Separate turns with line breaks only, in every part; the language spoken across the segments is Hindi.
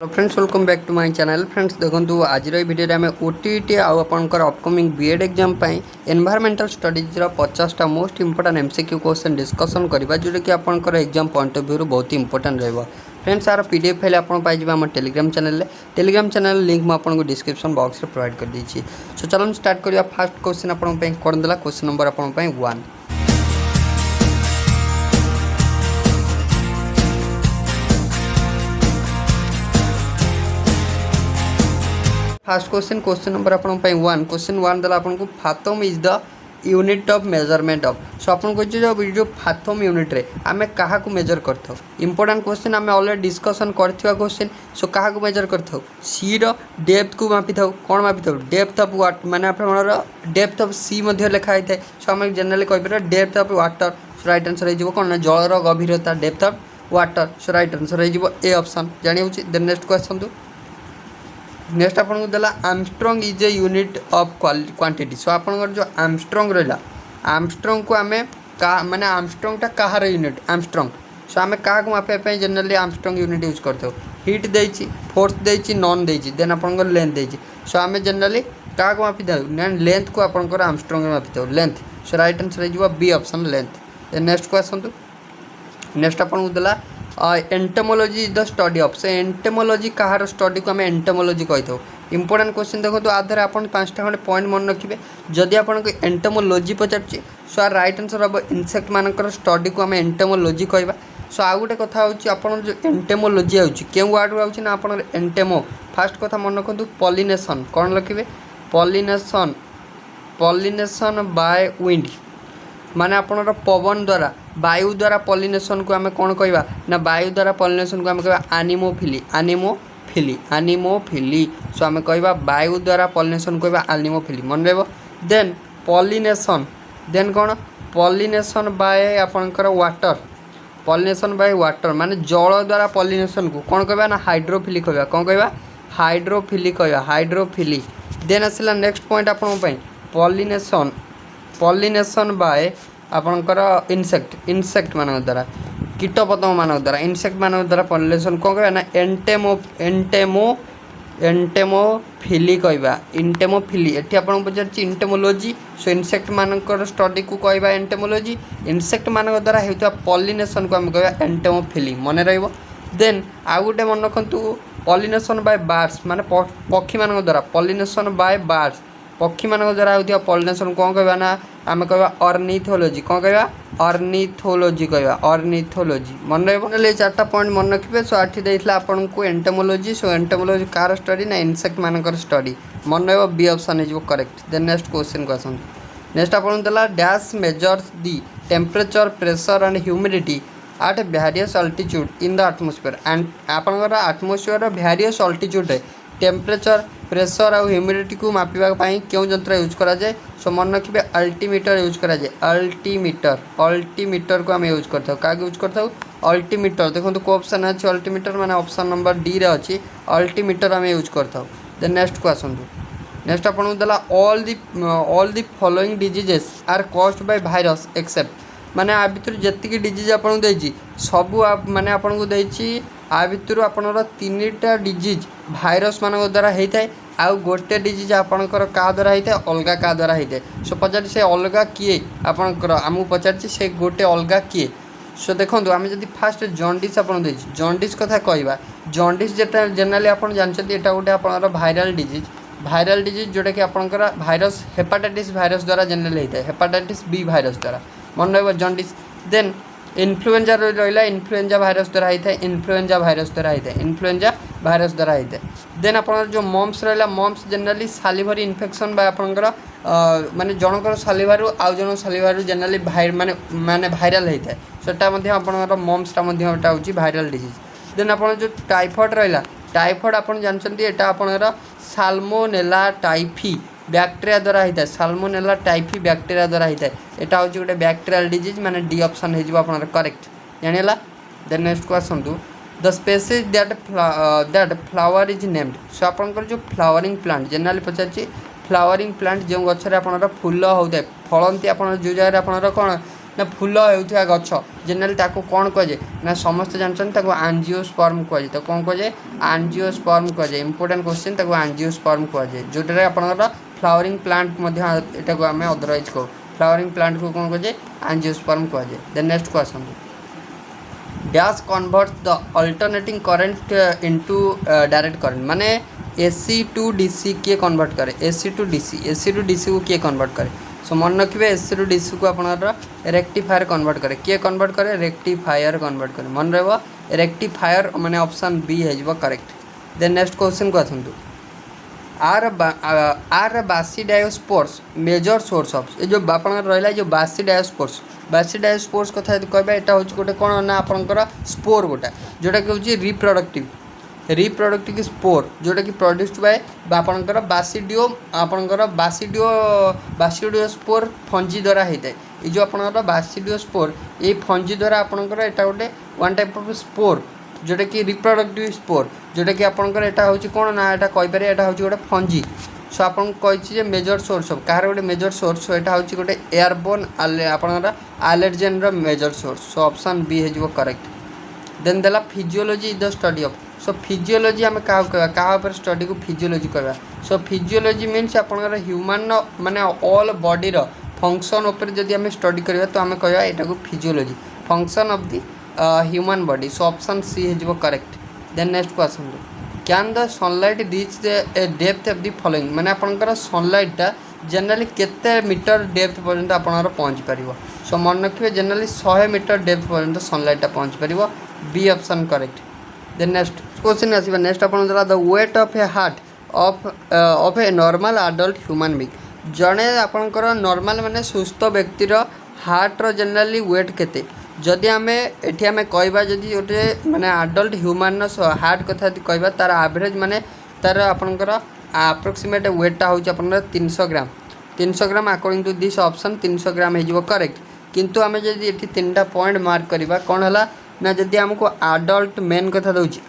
Hello friends, welcome back to my channel. Friends देखो आज भिडियो आम ओटीटी आउ आपंकर upcoming B Ed exam environmental studies 50टा most important MCQ question discussion करवा जोटा कि आपंकर एग्जाम पॉइंट ऑफ व्यू बहुत इंपोर्टेंट रहा। फ्रेंड्स यार पीडीएफ फाइल आप पाइबे आम टेलीग्राम चैनल लिंक मुझे डिस्क्रिप्शन बॉक्स में प्रोवाइड कर देछि। सो चलो स्टार्ट करवा। फर्स्ट क्वेश्चन आपन करदेला। क्वेश्चन नंबर आपन 1। फर्स्ट क्वेश्चन नंबर आपन 1। क्वेश्चन 1 दला आपन को fathom is the unit of measurement of. So आपन को जो फाथम यूनिट रे आमे कहा को मेजर करथो। इंपोर्टेंट क्वेश्चन आमे ऑलरेडी डिस्कशन करथिवा क्वेश्चन। सो कहा को मेजर करथो? सी रो डेप्थ को मापी थाउ। कोन मापी थाउ? डेप्थ ऑफ वाट माने आपनर डेप्थ ऑफ सी मध्ये लिखा आइ थाए। सो आमे जनरली कहबिरा depth of water. So right answer हे जिवो कोन ना जल रो गभीरता depth of water. So right answer हे जिवो ए ऑप्शन। जानि होची। देन नेक्स्ट क्वेश्चन दो। नेक्स्ट आपन को देला Armstrong is a unit of quantity. So आपन जो आर्मस्ट्रांग रहा आर्मस्ट्रांग को आमे का माने आर्मस्ट्रांग टा कहार यूनिट आर्मस्ट्रांग। सो आमे का को मापे पे जनरली आर्मस्ट्रांग यूनिट यूज करथो। हिट देछि, फोर्स देछि, नॉन देछि, देन आपन को लेंथ देछि। सो आमे जनरली का को मापि दाउ ना लेंथ को आपन को आर्मस्ट्रांग मापि दाउ लेंथ। सो राइट आंसर हे जिवो b option length. Then next question दो। नेक्स्ट आपन को देला entomology is the study of. से एंटोमोलॉजी कहार स्टडी को आम एंटोमोलॉजी कही। इंपोर्टेंट क्वेश्चन देखो तो आधार आप 5टा खंडे पॉइंट मन रखिए। जदि आपन को एंटोमोलॉजी पचार सो आर राइट आंसर हम इनसेक्ट मानकर स्टडी को आम एंटोमोलॉजी कहवा। सो आउ गोटे कथा होची आपन जो एंटोमोलॉजी आउची केउ वर्ड रो आउची ना आपन एंटेमो। फास्ट कथा मन रखु पॉलिनेशन। कौन लिखिए? पॉलिनेशन। पॉलिनेशन बाय विंड माने आपनर पवन द्वारा वायु द्वारा पॉलिनेशन को आम कौन कहवा ना वायु द्वारा पॉलिनेशन को आम कहवा एनिमोफिली। Anemophily anemophily. सो आम कहवा वायु द्वारा पॉलिनेशन कहवा एनिमोफिली। मन रह। Then pollination. देन कौन? पॉलिनेशन बाय आपनकर वाटर। पॉलिनेशन बाय वाटर माने जल द्वारा पॉलिनेशन को कौन कहवा ना हाइड्रोफिली कहवा। कौन कहवा? हाइड्रोफिली कहवा। हाइड्रोफिली। देन आसला नेक्स्ट पॉइंट आपन पॉलिनेशन। पॉलिनेशन बाय आपनकर इनसेक्ट। इनसेक्ट मान द्वारा कीटपतंग मान द्वारा इनसेक्ट मान द्वारा पॉलिनेशन कौन कहवा ना एंटेमोफिली कहवा। इंटेमोफिली एठी आपन पचार इंटेमोलॉजी। सो इनसेक्ट मानकर स्टडी को कहवा एंटेमोलॉजी। इनसेक्ट मान द्वारा हेउता पॉलिनेशन को हम कहवा एंटेमोफिली। मन रहइबो। देन आउ गोटे मन रखंतु पॉलिनेशन बाय बर्ड्स माने पक्षी मान द्वारा पॉलिनेशन बाय बर्ड्स। पक्षी मान द्वारा होता पॉलिनेशन कौन कहवा ना आम कहवा ऑर्निथोलॉजी। कौन कहवा? ऑर्निथोलॉजी कहवा। ऑर्निथोलॉजी। मन रही 4टा पॉइंट मन रखिए। सो आठी देइथला आपन को एंटोमोलॉजी। सो एंटोमोलॉजी कार स्टडी ना इनसेक्ट मानकर स्टडी। मन रह बी ऑप्शन हो करेक्ट। देन नेक्स्ट क्वेश्चन को आसन। नेक्स्ट आपन देला dash measures the temperature pressure and humidity at various altitude in the atmosphere. And आपनकर एटमॉस्फेयर वेरियस अल्टीट्यूड रे टेम्परेचर प्रेशर और ह्यूमिडिटी को मापिबा पई क्यों यंत्र यूज करा जाए? सो मन रखिए अल्टीमीटर यूज करा जाए। अल्टीमीटर। अल्टीमीटर को आम यूज करथाउ। का यूज करथाउ? अल्टीमीटर। देखो को ऑप्शन अच्छे अल्टीमीटर माने ऑप्शन नंबर डी रे अच्छी अल्टीमीटर आम यूज करथाउ। देन नेक्स्ट को आसंतु। नेक्स्ट आपन देला all the following diseases are caused by virus except. माने आ भितर जतिक डिजीज आपन देछि सबु माने आपन को देछि आ भितर आपनर 3टा डिजीज भाइरस मान द्वारा होता है। आउ गोटे डिजीज आपणकर क्या द्वारा होता है? अलगा क्या द्वारा होता है। सो पचार से अलगा किए आपणकर आमको पचार से गोटे अलगा किए। सो देखो आम जब फास्ट जॉन्डिस आप जॉन्डिस कथा कहवा। जॉन्डिस जेटा जनरली आप जानते यहाँ गोटे आप भाइराल डिजीज। भाइराल डिजीज जोटा कि आपणकर भाइरस हेपाटाइटिस भाइरस द्वारा जनरली होता है। हेपाटाइटिस बी भाइरस द्वारा। मन रहा जॉन्डिस। देन इन्फ्लुएंजा रहा इन्फ्लुएंजा भाइरस द्वारा होता है। इन्फ्लुएंजा भाइरस द्वारा होता है। इन्फ्लुएंजा भाइरस द्वारा होता है। देन आप जो मम्स रहा मम्स जनरली सालिभरी इन्फेक्शन बा आपनकर माने जनकर सालिभारू आउ जन सालिभारू जनरली माने भाइराल होता है। सेटा मध्ये आपनकर मम्सटा मध्ये होची भाइराल डिजीज। देन आप जो टाइफॉइड रहा टाइफॉइड आप जानते यहाँ आपनकर साल्मोनेला टाइफी बैक्टेरिया द्वारा होता है। साल्मोनेला टाइफी बैक्टेरिया द्वारा होता है। यहाँ हूँ गोटे बैक्टेरियल डिजीज माने डी ऑप्शन हो करेक्ट। जानिला। देन नेक्स्ट को आसतु the species that flower is named. So आपनकर जो फ्लावरिंग प्लांट जनरली पचार फ्लावरिंग प्लांट जो गचर आप फूल होता है फलती आप जो जगह आप कौन ना फूल होता गछ जनरली ताको कौन कहुए ना समस्त जानते आंजियोस्पर्म कहुए तो कौन कहुए आंजियोस्पर्म कहुए इंपोर्टेंट क्वेश्चन ताको आंजियोस्पर्म कहुए जोटार आपंकर फ्लावरिंग प्लांट आम अदरवाइज कहू फ्लावरिंग प्लांट को कौन कहुए आंजियोस्पर्म कहुए। Then next question dash convert the alternating current into direct current माने एसी टू डीसी किए कन्वर्ट करे एसी टू डीसी को किए कन्वर्ट करे सो मन रखिए एसी टू डीसी को आप रेक्टिफायर कन्वर्ट करे किए कन्वर्ट करे रेक्टिफायर कन्वर्ट करे मन रहा रेक्टिफायर माने ऑप्शन बी है करेक्ट। देन नेक्स्ट क्वेश्चन को आसतु आर बासिडायोस्पोर्स मेजर सोर्स ऑफ ये जो आप रहा जो बासिडायोस्पोर्स कथा कहबा यहाँ हूँ गोटे कौन ना आपंकर स्पोर गोटा जोटा कि हूँ रिप्रोडक्टिव स्पोर जोटा कि प्रोड्यूस्ड बाय आपंकर बासिडियो स्पोर फंजी द्वारा होता है ये जो आपंकर बासिडियो स्पोर ये फंजी द्वारा आपंकर यहाँ गोटे वन टाइप ऑफ स्पोर जोटा कि रिप्रोडक्टिव स्पोर जोटा कि आपंकर यहाँ हूँ कौन ना यहाँ कहीपर यहाँ हूँ गोटे फंजी सो आपन कही मेजर सोर्स ऑफ कहार गोटे मेजर सोर्स यहाँ हूँ गोटे एयरबोर्न आपंकर allergen major source so option B है करेक्ट। देन देला physiology is the study of so physiology आम क्या स्टडी को फिजियोलॉजी कहवा सो फिजियोलॉजी मीन्स आपंकर ह्यूमन माने ऑल बॉडी फंक्शन उपर जदि आम स्टडी करवा तो आम कहवा यहाँ physiology function of the human body so option C है correct. Then next question can the sunlight reach the depth of the following माने आपंकर सनलाइटा जनरली केते मीटर डेप्थ पर्यंत आपंकर पहुँच पार सो मन रखिए जनरली 100 मीटर डेप्थ पर्यंत सनलाइटा पहुँच पार B option correct. Then next question आसवा नेक्स्ट आप the weight of a heart of a normal adult human being जड़े आपंकर नॉर्मल माने सुस्थ व्यक्तिर हार्टर जनरली वेट केते जदि आम एटी आम कहवा जदि गोटे माने एडल्ट ह्यूमन हार्ट कथा कहवा तार एवरेज माने तार आपंकर अप्रोक्सीमेट वेटा हूँ आप 300 ग्राम अकॉर्डिंग टू दिस ऑप्शन 300 ग्राम हो करेक्ट किंतु आम जब ये 3टा पॉइंट मार्क करवा कौन है ना जदि आमको एडल्ट मैन कथा दूसरी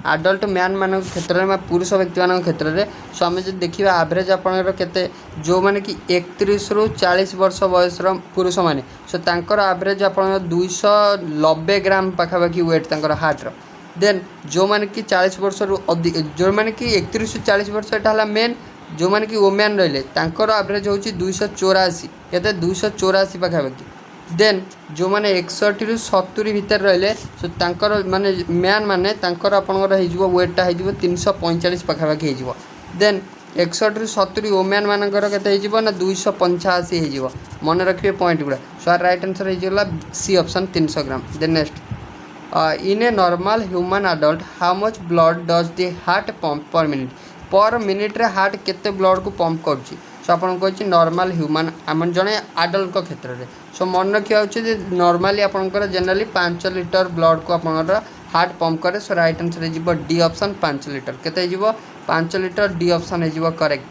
एडल्ट मैन मान क्षेत्र में पुरुष व्यक्ति मान क्षेत्र में सो आम जब देखा एवरेज आपंकर केते जो मैंने कि 31 ରୁ 40 वर्ष बयसर पुरुष मैंने सो तांकर एवरेज आप 290 ग्राम पाखापाखि वेट तांकर हार्टर देन जो मैंने कि 40 वर्ष अधिक जो मैंने कि 31 ରୁ 40 वर्ष यहाँ मेन जो मैंने कि वोमेन रहिले तांकर एवरेज हूँ 284 केते 284 पाखापाखि देन जो मैंने 61 ରୁ 70 भितर रहिले सो तांकर माने मैन माने तांकर आपनकर हो वेटा हो 345 पाखापाखि हो देन 61 ରୁ 70 वोमेन मानकर केते हो ना 285 हो मन रखिए पॉइंट गुड़ा सो राइट आंसर होगा C option 300 gram. Then next in a normal human adult how much blood does the heart pump per minute रे हार्ट केते ब्लड को पंप करुच्ची सो आपन कह नॉर्मल ह्यूमन आम जड़े एडल्ट क्षेत्र में सो मन रखा हो नॉर्मली आपंकर जनरली 5 लिटर ब्लड को आपंकर हार्ट पंप करे सो राइट आंसर हो डी ऑप्शन 5 लिटर केते हो 5 लिटर डी ऑप्शन हो करेक्ट।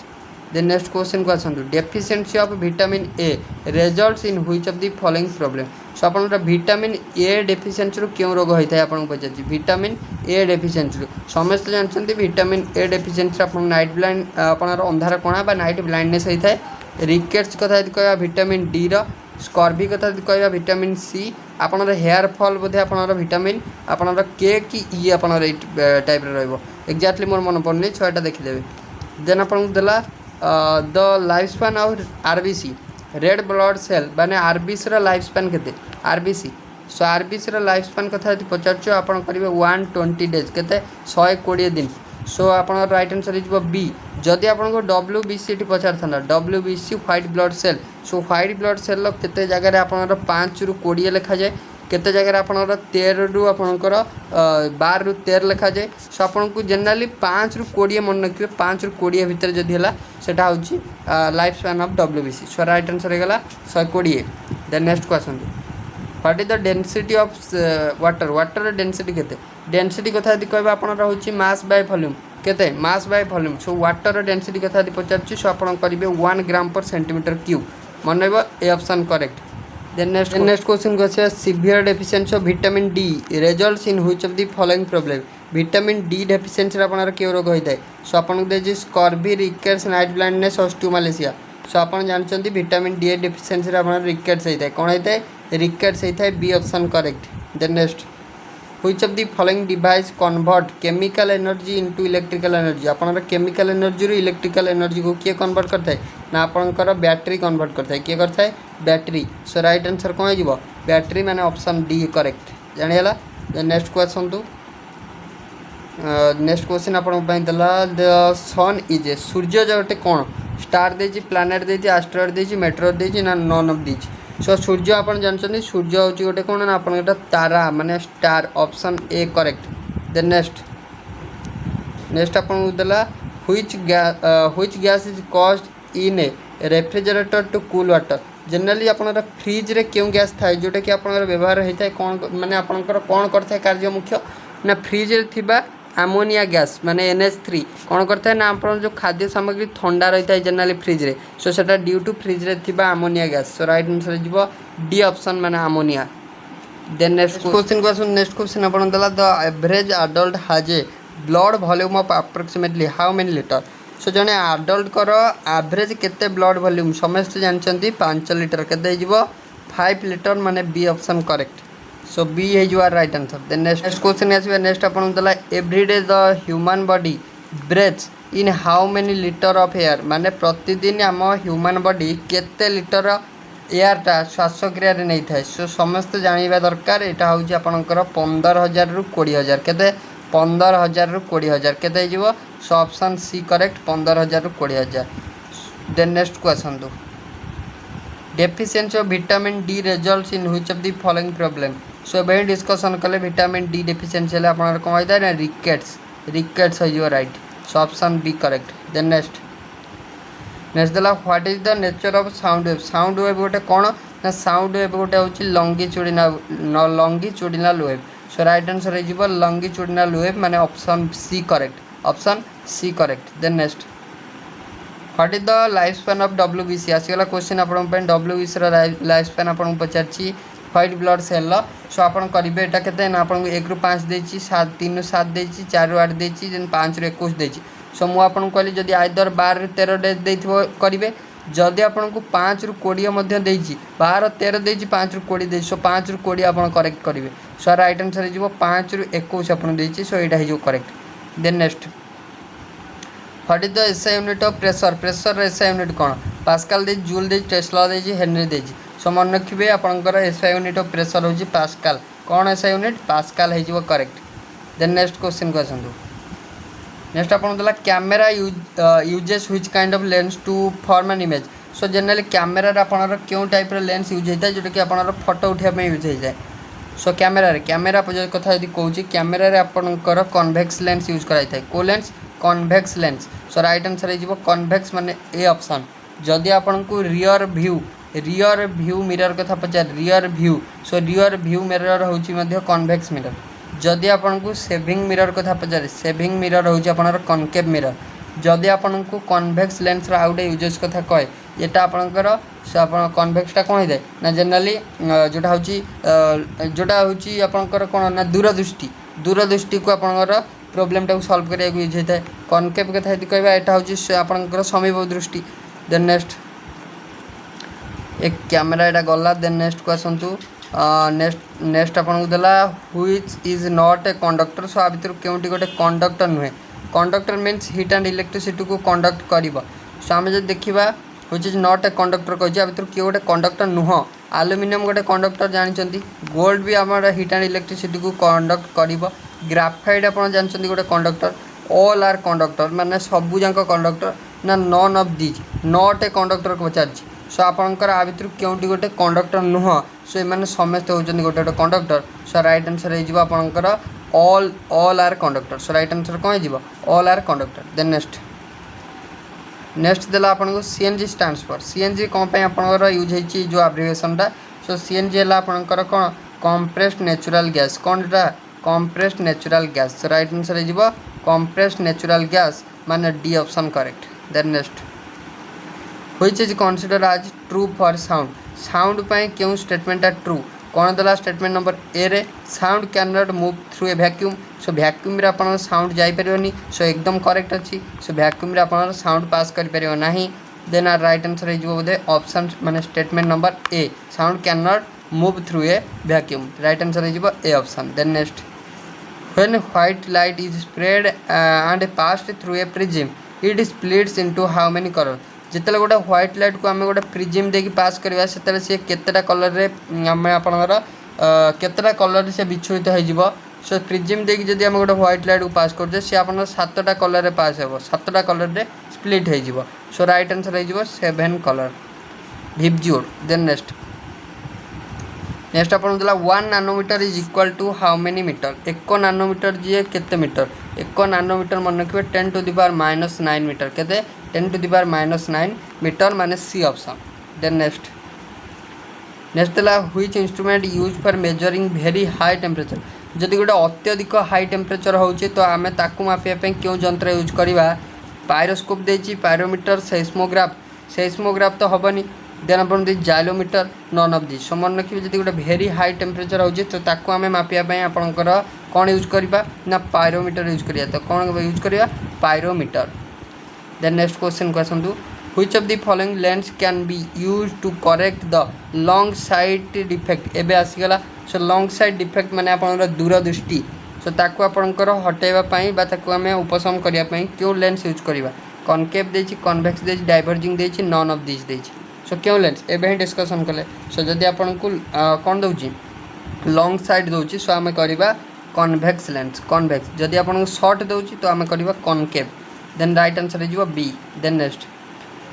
देन नेक्स्ट क्वेश्चन को आसतु deficiency of vitamin A results in which of the following problem so आपंकर विटामिन ए डेफिशिएंसी क्यों रोग होता है आपको पचार विटामिन ए डेफिशिएंसी समस्त जानते विटामिन ए डेफिशिएंसी आप नाइट ब्लाइंड आपंकर अंधार कणा बा नाइट ब्लाइंडनेस होता है रिकेट्स कथा कह विटामिन डी स्कर्वी कथा कह विटामिन सी आपनर हेयर फॉल बोधे आपनर विटामिन आपनर के कि ई आपनर टाइप एक्जाक्टली मोर मन पड़नी 6टा देखिदेवे। देन आपको देला the life span of RBC red blood cell माने आरबीसी लाइफ स्पैन केते RBC so RBC life span कथा पचार आप करेंगे 120 डेज केते 120 दिन सो आप राइट आंसर हो बी जदि आपको WBC पचार था WBC व्हाइट ब्लड सेल सो व्हाइट ब्लड सेल केते जगह आप 5 ରୁ 20 लिखा जाए केते जगह आपंकर 13 ରୁ आपंकर 12 ରୁ 13 लिखा जाए सो आपको जनरली 5 ରୁ 20 मन रखिए 5 ରୁ 20 भितर जदि है सेटा हूँ life span of WBC so right answer होगा 120। Then next question what is the density of water density केते डेंसिटी कथा यदि कहबा आपनर होची मास बाय वॉल्यूम केते mass by volume so water density कथा यदि पचारछि सो आपन करिवे 1 ग्राम पर सेंटीमीटर क्यूब मन रहबो A option correct. Then next question को severe deficiency of vitamin D results in which of the following problem vitamin D deficiency आपनर के रोग होता है सो आपन दे scurvy rickets night blindness osteomalacia so आप जानते विटामिन डी डेफिशिएंसी आप रिकेट्स होता है कौन होता है रिकेट्स होता है B option correct. Then next which of the following device convert chemical energy into electrical energy आपनकर केमिकल एनर्जी रू इलेक्ट्रिकल एनर्जी को किए कन्वर्ट करता है ना आपनकर बैटरी कन्वर्ट करता है किए करता है बैटरी। सो राइट आंसर कौन हो बैटरी माने ऑप्शन डी करेक्ट जानिला। नेक्स्ट क्वेश्चन तो नेक्स्ट क्वेश्चन आपला द सन इज ए सूर्य गोटे कौन स्टार देछि प्लानेट देछि एस्ट्रॉइड देछि मेटेरियर देछि ना नन ऑफ दिस। सो सूर्य आप जानते सूर्य हूँ गोटे कौन ना आप तारा माने star option A correct. Then next आपको देला which gas is caused in a refrigerator to cool water generally आपनकर फ्रिज रे क्यों गैस थाए जोटा कि आपनकर व्यवहार होता है कौन माने आपनकर कौन करता है कार्य मुख्य ना फ्रिज रे थिबा आमोनिया गैस माने NH3 कौन करता है ना आप जो खाद्य सामग्री ठंडा रही है जनरली फ्रिज रे सो सेटा ड्यू टू फ्रिज रे थिबा ammonia gas. So right answer जीवो डी ऑप्शन माने आमोनिया। देन नेक्स्ट क्वेश्चन आपन दला the average adult has a blood volume of approximately how many litre. So जने एडल्ट कर एवरेज केते ब्लड वॉल्यूम समस्त जानचंती 5 लीटर केते जीवो 5 लीटर माने B option correct. So B is your right answer. Then next question आसबे नेक्स्ट आपन दला everyday the human body breathes in how many litre of air माने प्रतिदिन आम ह्यूमन बॉडी केते लीटर एयरटा श्वासक्रिया रे नहीं थाए। सो समस्त जानिबा दरकार एटा होची आपनकर 15,000 रु 20,000 केते 15,000 रु 20,000 केते जीवो। सो ऑप्शन सी करेक्ट 15,000 रु 20,000। देन नेक्स्ट क्वेश्चन दो deficiency of vitamin D results in which of the following problem. So एबे डिस्कशन कले विटामिन डी डेफिशिएंसी ले आपन कोन होइदा ना rickets is your right. So option B correct. Then next दला what is the nature of sound wave गोटे कौन ना साउंड वेव गोटे होची longitudinal wave. So right answer है जीवो लॉन्गिट्यूडिनल वेव माने option C correct. Then next what is the life span of WBC आसीगला क्वेश्चन आपन WBC लाइफ स्पैन आपन पचारची व्हाइट ब्लड सेल। सो आपन करिवे एटा केते ना आपन 1 रु 5 देची 7 3 रु 7 देची 4 रु 8 देची देन 5 रु 21 देची। सो मु आपन कहली जदी आइदर 12 रु 13 डेज देथिबो करिवे जदी आपन को 5 रु 20 मध्ये देची 12 13 देची 5 रु 20 देची। सो 5 रु 20 आपन करेक्ट करिवे। सो राइट आंसर हिजो 5 रु 21 आपन देची। सो एटा हिजो correct. Then next what is the SI unit of pressure SI unit कौन पास्कल दे जूल दे टेस्ला दे हेनरी दे। सो मन रखिए आपंकर एसआई यूनिट ऑफ प्रेशर होची पास्कल कौन एसआई यूनिट पास्कल है करेक्ट। देन नेक्स्ट क्वेश्चन को आसतु नेक्स्ट आपन दला camera uses which kind of lens to form an image. So generally camera आपनर क्यों टाइप लेंस यूज होता है जोटा कि आपनर फोटो उठाइबा यूज हो जाए। सो कैमेरा कथा यदि कहूँ कैमेरा आपनकर कन्वेक्स लेंस यूज कराई थाए को लेंस कन्वेक्स लेंस। सो राइट आंसर है कन्वेक्स माने ए ऑप्शन। जदि आपन को रियर व्यू मिरर कथा पचार रियर व्यू। सो रियर व्यू मिरर होची मध्य कन्वेक्स मिरर। जदि आपन को सेविंग मिरर कथा पचार सेविंग मिरर होची आपनर कनकेव मिरर। जदि आपन को कन्वेक्स लेंस रा आउटे यूजेस कथा कहे एटा आपनकर सो आपन कन्वेक्सटा कोन होइदे ना जनरली जोटा होची आपनकर कोन ना दूरदृष्टि को आपनकर प्रॉब्लम टाइम सॉल्व करिया यूज होता है। कनकेव कथा यदि कहबा एटा होची आपनकर समीप दृष्टि। देन एक कैमेरा एटा गला। देन नेक्स्ट क्वेश्चन तू नेक्स्ट आपन को देला which is not a conductor. So आ भीतर केउटी गोटे कंडक्टर नुहे conductor means heat and electricity को कंडक्ट करिवो। सो आमे जे देखिबा which is not a conductor कहछि आ भीतर के गोटे कंडक्टर नुह एल्युमिनियम गोटे कंडक्टर जानचंती गोल्ड भी हमर हीट एंड इलेक्ट्रिसिटी को कंडक्ट करिवो। ग्राफाइट आपन जानचंती गोटे कंडक्टर ऑल आर कंडक्टर माने सबु जांक कंडक्टर ना none of this not a conductor को पचारछि। सो आपनकर आ भीतर केउटी गोटे कंडक्टर नुह सो ए माने समस्त होचंती गोटे गोटे कंडक्टर। सो राइट आंसर हे जिवो आपनकर all are conductor. So right answer कोन हे जिवो all are conductor. Then next देला आपन को सीएनजी स्टैंड्स फॉर सीएनजी कोन पे आपनकर यूज हेछि जो एब्रिविएशनटा। सो सीएनजी हला आपनकर कोन कंप्रेस्ड नेचुरल गैस कोनटा compressed natural gas. So right answer हे जिवो कंप्रेस्ड नेचुरल गैस माने D option correct. Then next which is consider as true for sound पे क्यों स्टेटमेंट ट्रू कौन देला स्टेटमेंट नंबर ए रे sound can not move through a vacuum. So vacuum रे आपन साउंड जाई परियोनी। सो एकदम करेक्ट अछि। सो वैक्यूम रे आपन साउंड पास करि परियो नाही। देन आर राइट आंसर हो बोधे ऑप्शन माने statement number A sound can not move through a vacuum right answer हो A option. Then next when white light is spread and passed through a prism it splits into how many colour जिते गोटे व्हाइट लाइट को आम गोटे प्रिज्म देकी पास करवा से सी केतेटा कलर रे आम आपणकर केतेटा कलर से विच्छुरित हो सो प्रिज्म देकी जदि आम गोटे व्हाइट लाइट को पास कर सी आप 7टा कलर रे पास हो 7टा कलर रे स्प्लिट हो सो राइट आंसर हो 7 कलर भिपज्यूड। देन नेक्स्ट आपन देला 1 nanometre is equal to how many metre 1 nanometre जी केते मीटर 1 नानोमीटर मन रखिए 10 टू द पावर -9 मीटर केते 10 टू द पावर -9 मीटर माने सी ऑप्शन। देन नेक्स्ट देला which instrument use for measuring very high temperature जदि गोटे अत्यधिक हाई टेम्परेचर होउची तो आमे ताकू मापिया पे क्यों यंत्र यूज करवा पायरोस्कोप देची पायरोमीटर सेस्मोग्राफ तो हबनी देन अपन दी जाइलोमीटर नन ऑफ दिस मन रखिए जदि गोटे वेरी हाई टेम्परेचर होउची तो ताकू आमे मापिया पे आपनकर कोन यूज करबा ना पायरोमीटर यूज करिया तो कोन यूज करबा पायरोमीटर। देन नेक्स्ट क्वेश्चन को आसंतु which of the following lens can be use to correct the long sight defect एबे आसीगला सो लॉन्ग साइट डिफेक्ट माने आपनकर दूरदृष्टि सो ताकू आपनकर हटेबा पई बा ताकू आमे उपशम करिया पई क्यों लेंस यूज करबा कॉनकेव देची कन्वेक्स देची डाइवर्जिंग देची नन ऑफ दिस देची सो क्यों लेंस एबे ही डिस्कशन कले सो जदि आपनको कोन दउची लॉन्ग साइड दउची सो आमे करबा कन्वेक्स लेंस कन्वेक्स जदि आपनको शॉर्ट दउची तो आमे करबा कॉनकेव। देन राइट आंसर हो B. Then next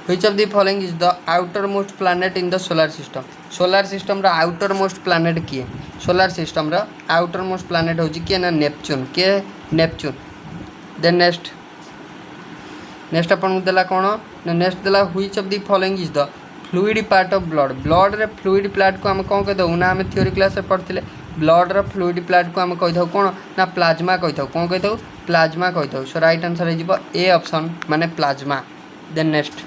which of the following is the outermost planet in the solar system रा आउटर मोस्ट प्लैनेट किए सोलार सिस्टम रा आउटर मोस्ट प्लैनेट होची किए ना नेपच्यून के नेपच्यून। देन नेक्स्ट अपन देला कोन नेक्स्ट देला which of the following is the fluid part of blood रे फ्लूइड पार्ट को हम कौन कह दो ना हम थ्योरी क्लास रे पढ़थिले ब्लड रो फ्लूइड पार्ट को हम कहि दो कोन ना प्लाज्मा कहि दो कौन कहि दो प्लाज्मा कहि दो सो राइट आंसर हो ए ऑप्शन माने प्लाज्मा। देन नेक्स्ट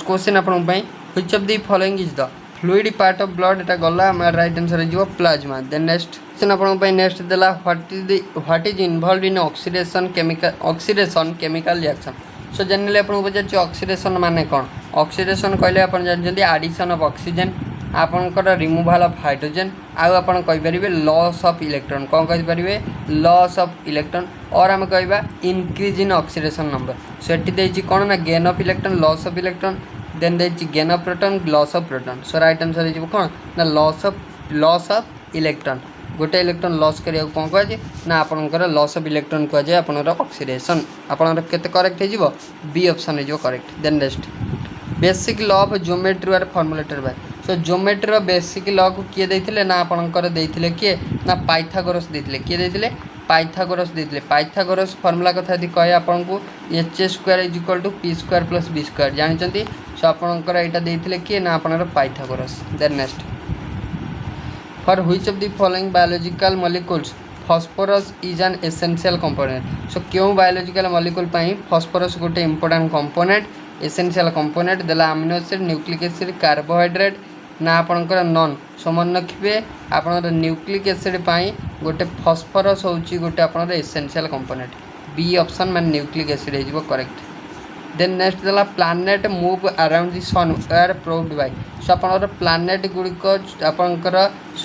क्वेश्चन अपन which of the following is the fluid part of blood एटा गला हमारा राइट आंसर हो प्लाज्मा। देन नेक्स्ट क्वेश्चन अपन नेक्स्ट देला what is involved in oxidation chemical reaction so generally आपन पचार ऑक्सीडेशन माने कौन ऑक्सीडेशन कहले अपन जानते एडिशन ऑफ ऑक्सीजन आपनकर रिमूवल ऑफ हाइड्रोजन आउ आपन कहि परिबे लॉस ऑफ इलेक्ट्रॉन कौन कहि परिबे लॉस ऑफ इलेक्ट्रॉन और हम कहबा increase in oxidation number so एटी देछि कोन ना gain of electron loss of electron then देछि gain of proton loss of proton so right answer हो कोन ना लॉस ऑफ इलेक्ट्रॉन गोटे इलेक्ट्रॉन लॉस करिया कोन कहै छै ना आपनकर लॉस ऑफ इलेक्ट्रॉन कहै छै आपनर ऑक्सीडेशन आपनर केते करेक्ट हे जिवो बी ऑप्शन हे जो correct. Then next basic law of geometry are formulated by so geometry रो बेसिक लॉ को किए देथिले ना आपनकर देथिले किए ना पाइथागोरस देथिले किए देथिले पाइथागोरस देथिले पाइथागोरस फार्मूला कथा यदि कहे आपनको h² = p² + b² जानि चंती सो आपनकर एटा देथिले किए ना आपनर Pythagoras. Then next for which of the following biological molecules phosphorus is an essential component so क्यों बायोलॉजिकल मॉलिक्यूल पई फॉस्फोरस गोटे इंपोर्टेंट कंपोनेंट एसेंशियल कंपोनेंट देला amino acid nucleic acid carbohydrate ना आपनकर नॉन सो मन रखिबे आपनकर न्यूक्लिक एसिड पई गोटे फॉस्फोरस होची गोटे आपनकर एसेंशियल कंपोनेंट बी ऑप्शन मान न्यूक्लिक एसिड हेजिबो करेक्ट। देन नेक्स्ट देला planet move around the sun were proved by so आपनकर प्लैनेट गुड़िक आपनकर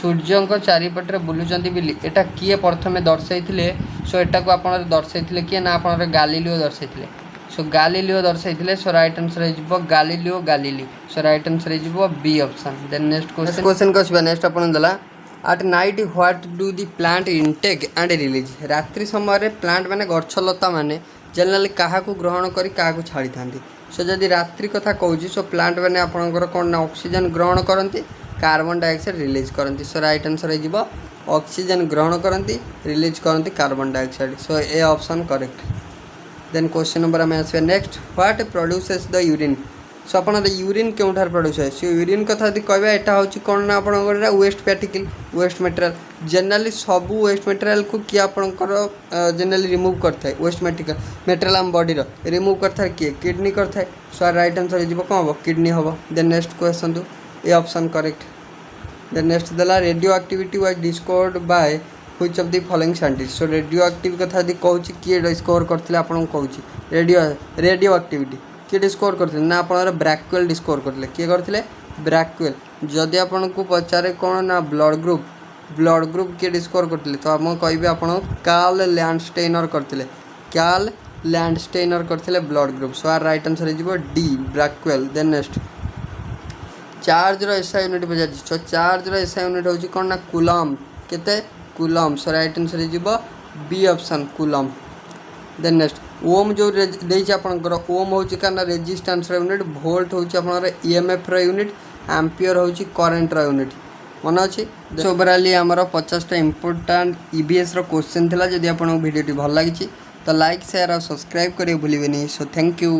सूर्य को चारिपटे बुलुचंती बिली एटा किए प्रथमे दर्शाइथिले सो एटा को आपनकर दर्शाइथिले किए ना आपनकर गालीलियो दर्शाइथिले सो गालीलियो दर्शाइथिले सो राइट आंसर हेजिबो Galileo Galilei so right answer हेजिबो B option. Then next question को छिबा नेक्स्ट आपन देला at night what do the plant intake and release रात्रि समय रे प्लांट माने गछलता माने जनरली क्या ग्रहण करी क्या छाड़ी था सो जदि रात्रि कथा कहूँ सो प्लांट मैंने आपंकर कौन ना ऑक्सीजन ग्रहण करती कार्बन डाइऑक्साइड रिलीज करती सो राइट आंसर हो ऑक्सीजन ग्रहण करती रिलीज करती carbon dioxide so A option correct. Then question number आम आस next what produces the urine so आप यूरिन क्योंठार प्रोड्यूस है सो यूरिन कथा यदि कह यहाँ हूँ कौन ना आप waste particle waste material generally सबू वेस्ट मटेरियल को किए आपंकर जनरली रिमूव करता है वेस्ट मटेरियल आम बॉडी रिमूव करता है किए किडनी करता है सो राइट आंसर हो कौन हम किडनी हम। देन नेक्स्ट क्वेश्चन तो A option correct. Then next देला radioactivity was discovered by which of the following scientist so radioactive कथा यदि कहूँ किए डिस्कवर करते आपको कहूँ रेडियो एक्टिविटी किए डिस्कवर करते ना आप ब्रैकवेल डिस्कवर करते किए करते ब्रैकवेल। जदि आपन को पचारे कौन ना ब्लड ग्रुप किए डिस्कवर करते तो आप कहे आप कार्ल लैंडस्टेनर करते कार्ल लैंडस्टेनर करते ब्लड ग्रुप। सो आर राइट आंसर हो D Becquerel. Then next charge SI unit पचार। सो चार्ज एसआई यूनिट हूँ कौन ना कूलम केते कूलम। सो राइट आंसर हो B option coulomb. Then next ohm जो देइछ आपनकर ओम होची काना रेजिस्टेंस यूनिट, वोल्ट होची आपनकर ईएमएफ यूनिट, एम्पियर होची करंट यूनिट मन अच्छी। ओवरऑली आमर 50टा इंपोर्टेंट ईबीएस क्वेश्चन थिला। जदि आपन वीडियो भल लगी तो लाइक शेयर और सब्सक्राइब करिए भूलिबेनी। So thank you.